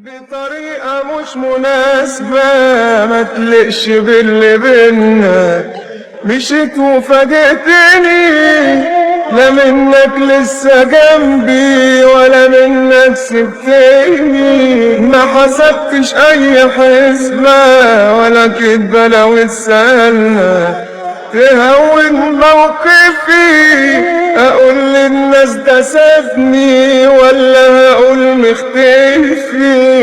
بطريقة مش مناسبة ما تلقش باللي بينا. مشيت وفاجئتني، لا منك لسه جنبي ولا منك سبتني. ما حسبتش اي حسبة ولا كدبة لو اتسألنا تهون موقفي. اقول للناس ده سابني ولا هقول مختفي؟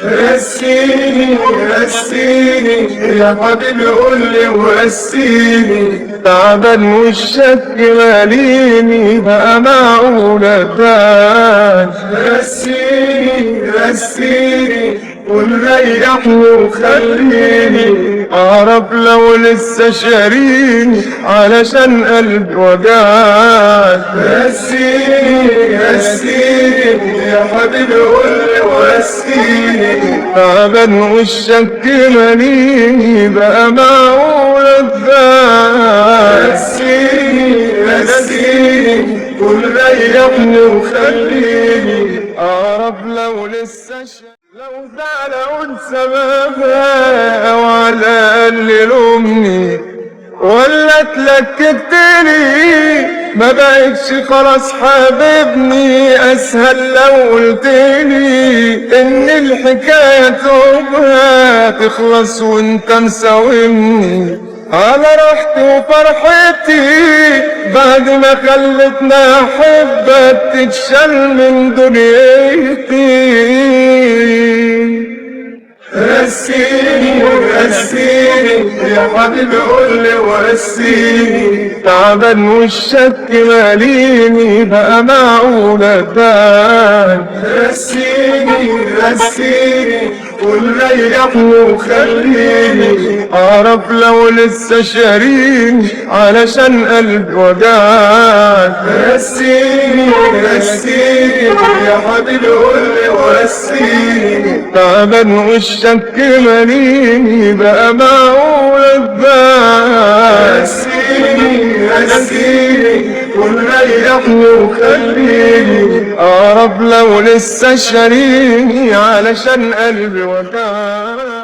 رسيني رسيني يا حبيبي قولي ورسيني، تعبان والشك ماليني بقى معقولة تاني. رسيني رسيني قول ريحني وخليني اعرف لو لسه شاريني علشان قلبي وجعني. رسيني رسيني يا حبيبي قولي ورسيني، تعبان والشك ماليني بقى معقولة ازاي. رسيني رسيني قول ريحني وخليني اعرف لو لسه لو زعل اقول سببها او على الاقل لومني ولا اتلككتلي. ما بقتش خلاص حبيبني، اسهل لو قلتلي ان الحكايه تبقى تخلص وانت مساومني على راحتي وفرحتي بعد ما خلتنا احبك تتشال من دنيتي. رسيني رسيني يا حبيبي قولي ورسيني، تعبان والشك ماليني بقى معقولة تاني. رسيني رسيني قول ريحني وخليني اعرف لو لسه شاريني علشان قلبي وجعني. رسيني رسيني يا حبيبي قولي ورسيني، تعبان والشك ماليني بقى معقولة ازاي. رسيني رسيني قول ريحني وخليني اعرف لو لسه شاريني علشان قلبي وجعني.